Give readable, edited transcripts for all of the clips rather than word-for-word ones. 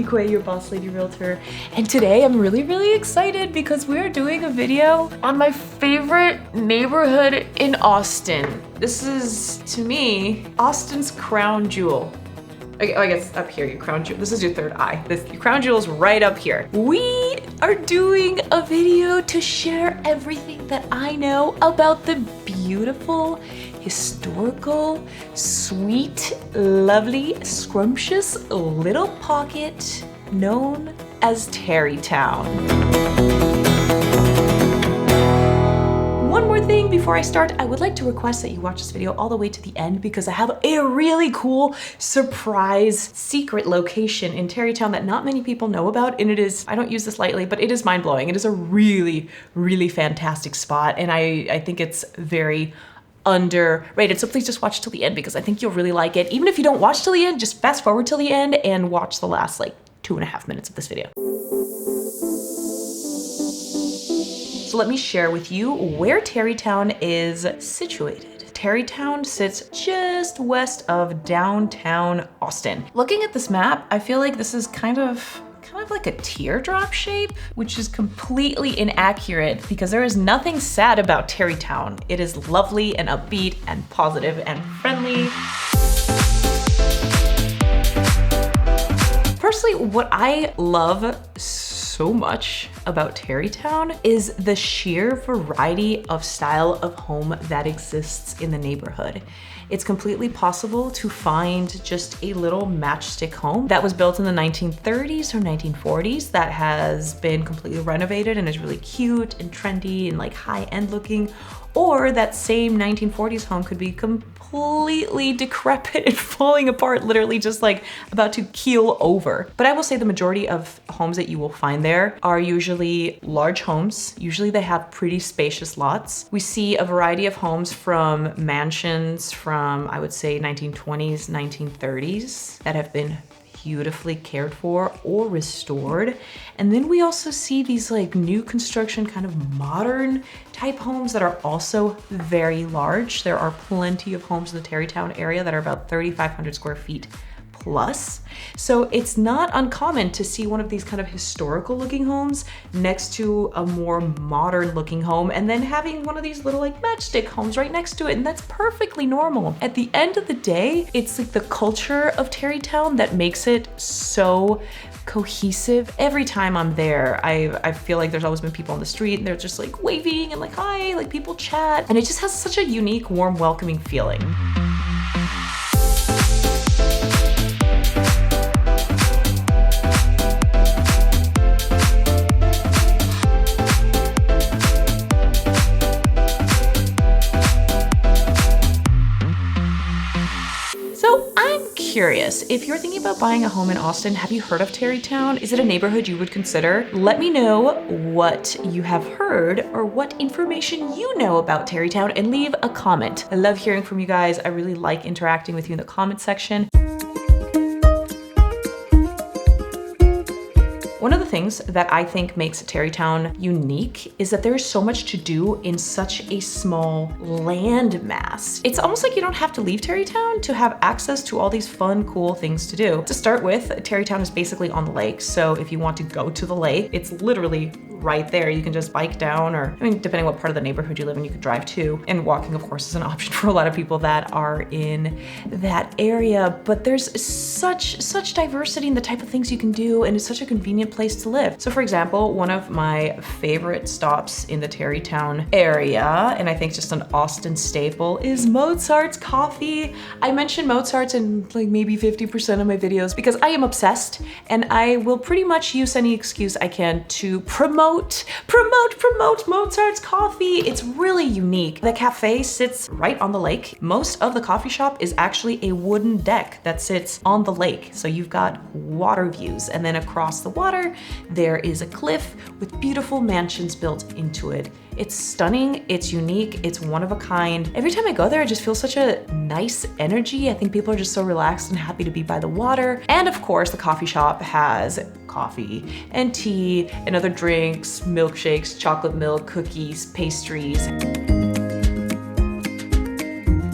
Quay, your boss lady realtor. And today I'm really excited because we're doing a video on my favorite neighborhood in Austin. This is, to me, Austin's crown jewel. I guess up here, your crown jewel. This is your third eye. Your crown jewel is right up here. We are doing a video to share everything that I know about the beautiful, historical, sweet, lovely, scrumptious little pocket known as Terrytown. One more thing before I start, I would like to request that you watch this video all the way to the end because I have a really cool surprise secret location in Terrytown that not many people know about, and it is, I don't use this lightly, but it is mind-blowing. It is a really fantastic spot, and I think it's very underrated. So please just watch till the end because I think you'll really like it. Even if you don't watch till the end, just fast forward till the end and watch the last like 2.5 minutes of this video. So let me share with you where Terrytown is situated. Terrytown sits just west of downtown Austin. Looking at this map, I feel like this is kind of like a teardrop shape, which is completely inaccurate because there is nothing sad about Terrytown. It is lovely and upbeat and positive and friendly. Personally, what I love so much about Terrytown is the sheer variety of style of home that exists in the neighborhood. It's completely possible to find just a little matchstick home that was built in the 1930s or 1940s that has been completely renovated and is really cute and trendy and like high-end looking, or that same 1940s home could be completely decrepit and falling apart, literally just like about to keel over. But I will say the majority of homes that you will find there are usually large homes. Usually they have pretty spacious lots. We see a variety of homes from mansions from, I would say, 1920s, 1930s that have been beautifully cared for or restored. And then we also see these like new construction kind of modern type homes that are also very large. There are plenty of homes in the Terrytown area that are about 3,500 square feet plus. So it's not uncommon to see one of these kind of historical looking homes next to a more modern looking home and then having one of these little like matchstick homes right next to it, and that's perfectly normal. At the end of the day, it's like the culture of Terrytown that makes it so cohesive. Every time I'm there, I feel like there's always been people on the street and they're just like waving and like hi, like people chat, and it just has such a unique, warm, welcoming feeling. Curious, if you're thinking about buying a home in Austin, have you heard of Terrytown? Is it a neighborhood you would consider? Let me know what you have heard or what information you know about Terrytown and leave a comment. I love hearing from you guys. I really like interacting with you in the comment section. One of the things that I think makes Terrytown unique is that there's so much to do in such a small land mass. It's almost like you don't have to leave Terrytown to have access to all these fun, cool things to do. To start with, Terrytown is basically on the lake. So if you want to go to the lake, it's literally right there. You can just bike down, or I mean, depending what part of the neighborhood you live in, you could drive to. And walking, of course, is an option for a lot of people that are in that area. But there's such diversity in the type of things you can do, and it's such a convenient place to live. So for example, one of my favorite stops in the Terrytown area, and I think just an Austin staple, is Mozart's Coffee. I mention Mozart's in like maybe 50% of my videos because I am obsessed, and I will pretty much use any excuse I can to promote Mozart's Coffee. It's really unique. The cafe sits right on the lake. Most of the coffee shop is actually a wooden deck that sits on the lake. So you've got water views, and then across the water, there is a cliff with beautiful mansions built into it. It's stunning, it's unique, it's one of a kind. Every time I go there, I just feel such a nice energy. I think people are just so relaxed and happy to be by the water. And of course, the coffee shop has coffee and tea and other drinks, milkshakes, chocolate milk, cookies, pastries.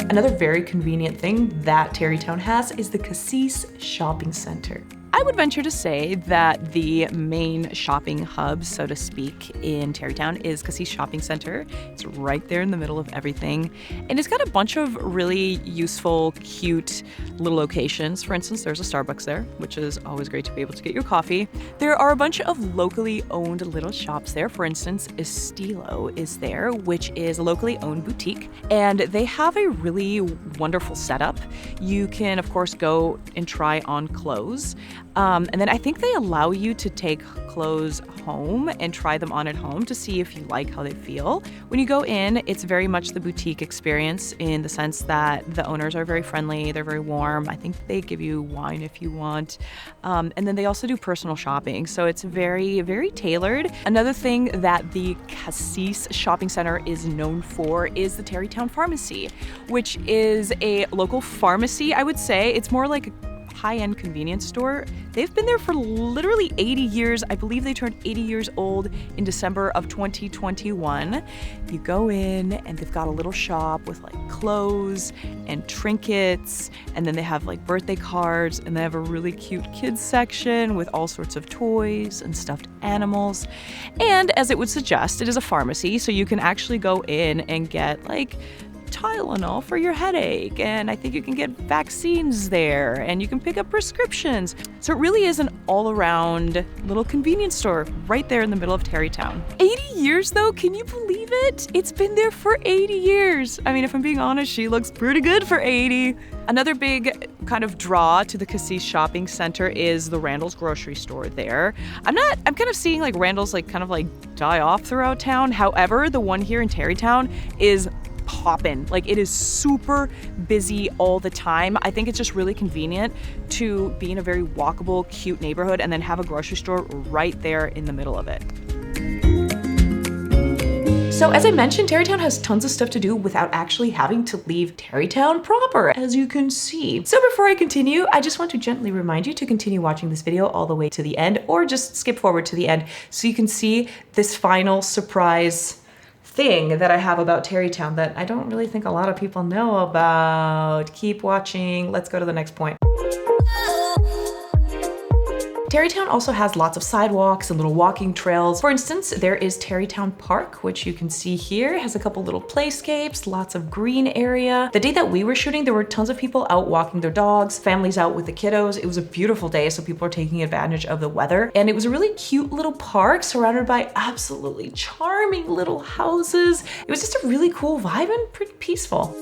Another very convenient thing that Terrytown has is the Cassis shopping center. I I would venture to say that the main shopping hub, so to speak, in Terrytown is Cassis Shopping Center. It's right there in the middle of everything. And it's got a bunch of really useful, cute little locations. For instance, there's a Starbucks there, which is always great to be able to get your coffee. There are a bunch of locally owned little shops there. For instance, Estilo is there, which is a locally owned boutique. And they have a really wonderful setup. You can, of course, go and try on clothes. And then I think they allow you to take clothes home and try them on at home to see if you like how they feel. When you go in, it's very much the boutique experience in the sense that the owners are very friendly, they're very warm. I think they give you wine if you want. And then they also do personal shopping. So it's very, very tailored. Another thing that the Cassis Shopping Center is known for is the Terrytown Pharmacy, which is a local pharmacy, I would say. It's more like a high-end convenience store. They've been there for literally 80 years. I believe they turned 80 years old in December of 2021. You go in and they've got a little shop with like clothes and trinkets, and then they have like birthday cards, and they have a really cute kids section with all sorts of toys and stuffed animals. And as it would suggest, it is a pharmacy, so you can actually go in and get like Tylenol for your headache, and I think you can get vaccines there, and you can pick up prescriptions. So it really is an all-around little convenience store right there in the middle of Terrytown. 80 years though, can you believe it? It's been there for 80 years. I mean, if I'm being honest, she looks pretty good for 80. Another big kind of draw to the Cassis Shopping Center is the Randall's grocery store there. I'm kind of seeing like Randall's like kind of like die off throughout town. However, the one here in Terrytown is poppin'. Like, it is super busy all the time. I think it's just really convenient to be in a very walkable, cute neighborhood and then have a grocery store right there in the middle of it. So as I mentioned, Terrytown has tons of stuff to do without actually having to leave Terrytown proper, as you can see. So before I continue, I just want to gently remind you to continue watching this video all the way to the end, or just skip forward to the end so you can see this final surprise thing that I have about Terrytown that I don't really think a lot of people know about. Keep watching. Let's go to the next point. Terrytown also has lots of sidewalks and little walking trails. For instance, there is Terrytown Park, which you can see here. It has a couple little playscapes, lots of green area. The day that we were shooting, there were tons of people out walking their dogs, families out with the kiddos. It was a beautiful day, so people are taking advantage of the weather. And it was a really cute little park surrounded by absolutely charming little houses. It was just a really cool vibe and pretty peaceful.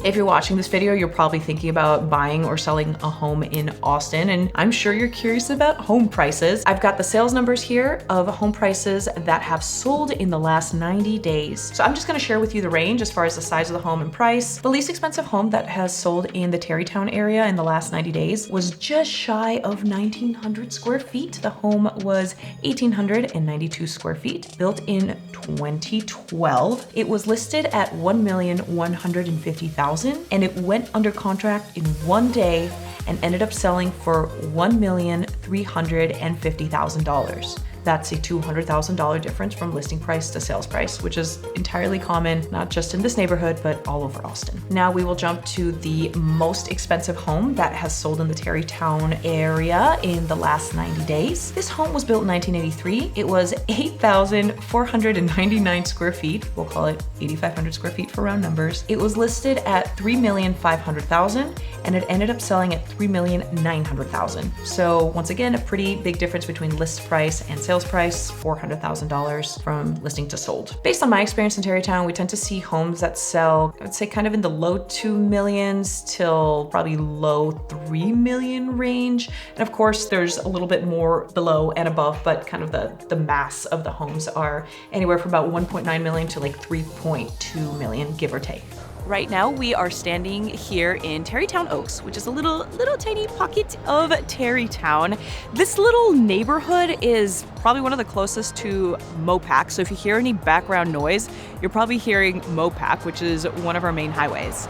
If you're watching this video, you're probably thinking about buying or selling a home in Austin, and I'm sure you're curious about home prices. I've got the sales numbers here of home prices that have sold in the last 90 days. So I'm just gonna share with you the range as far as the size of the home and price. The least expensive home that has sold in the Terrytown area in the last 90 days was just shy of 1,900 square feet. The home was 1,892 square feet, built in 2012. It was listed at $1,150,000. And it went under contract in one day and ended up selling for $1,350,000. That's a $200,000 difference from listing price to sales price, which is entirely common, not just in this neighborhood, but all over Austin. Now we will jump to the most expensive home that has sold in the Terrytown area in the last 90 days. This home was built in 1983. It was 8,499 square feet. We'll call it 8,500 square feet for round numbers. It was listed at $3,500,000 and it ended up selling at $3,900,000. So once again, a pretty big difference between list price and sales price, $400,000 from listing to sold. Based on my experience in Terrytown, we tend to see homes that sell, I would say kind of in the low 2 millions till probably low 3 million range. And of course, there's a little bit more below and above, but kind of the mass of the homes are anywhere from about 1.9 million to like 3.2 million, give or take. Right now we are standing here in Terrytown Oaks, which is a little tiny pocket of Terrytown. This little neighborhood is probably one of the closest to Mopac. So if you hear any background noise, you're probably hearing Mopac, which is one of our main highways.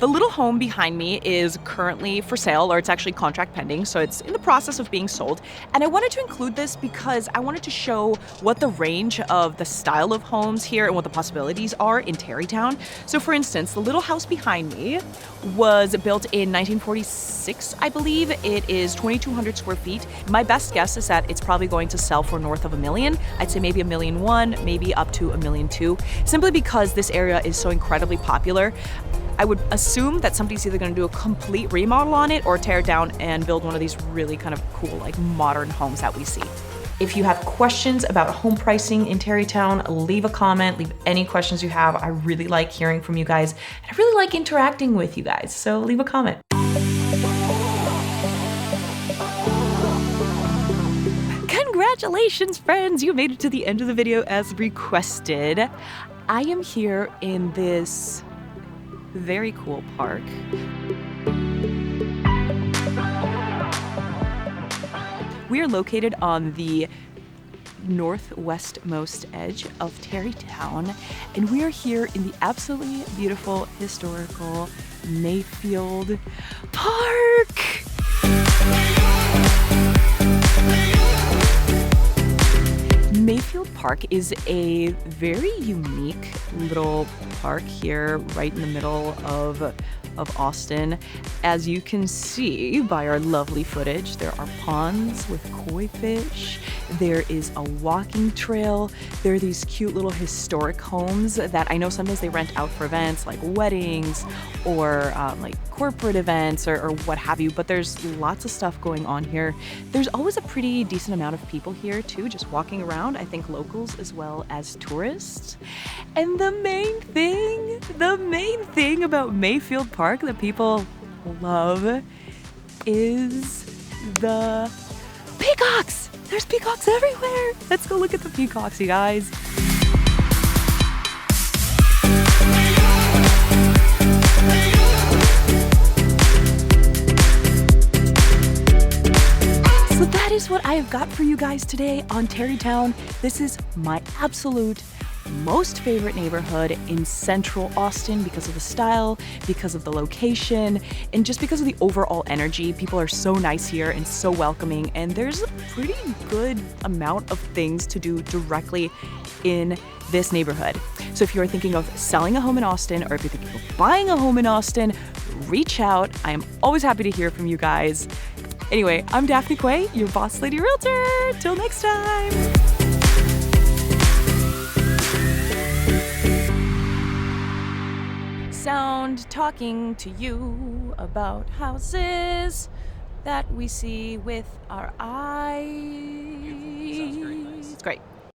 The little home behind me is currently for sale, or it's actually contract pending, so it's in the process of being sold. And I wanted to include this because I wanted to show what the range of the style of homes here and what the possibilities are in Terrytown. So for instance, the little house behind me was built in 1946, I believe. It is 2,200 square feet. My best guess is that it's probably going to sell for north of $1 million. I'd say maybe $1.1 million, maybe up to $1.2 million, simply because this area is so incredibly popular. I would assume that somebody's either gonna do a complete remodel on it or tear it down and build one of these really kind of cool, like modern homes that we see. If you have questions about home pricing in Terrytown, leave a comment, leave any questions you have. I really like hearing from you guys, and I really like interacting with you guys, so leave a comment. Congratulations, friends! You made it to the end of the video as requested. I am here in this very cool park. We are located on the northwestmost edge of Terrytown, and we are here in the absolutely beautiful historical Mayfield Park. Mayfield Park is a very unique little park here right in the middle of Austin. As you can see by our lovely footage, there are ponds with koi fish. There is a walking trail. There are these cute little historic homes that I know sometimes they rent out for events like weddings or like corporate events or what have you, but there's lots of stuff going on here. There's always a pretty decent amount of people here too, just walking around. I think locals as well as tourists. And the main thing about Mayfield Park that people love is the peacocks. There's peacocks everywhere. Let's go look at the peacocks, you guys. So that is what I have got for you guys today on Terrytown. This is my absolute most favorite neighborhood in Central Austin because of the style, because of the location, and just because of the overall energy. People are so nice here and so welcoming, and there's a pretty good amount of things to do directly in this neighborhood. So if you're thinking of selling a home in Austin, or if you're thinking of buying a home in Austin, reach out. I am always happy to hear from you guys. Anyway, I'm Daphne Quay, your boss lady realtor. Till next time. Sound talking to you about houses that we see with our eyes. It's great.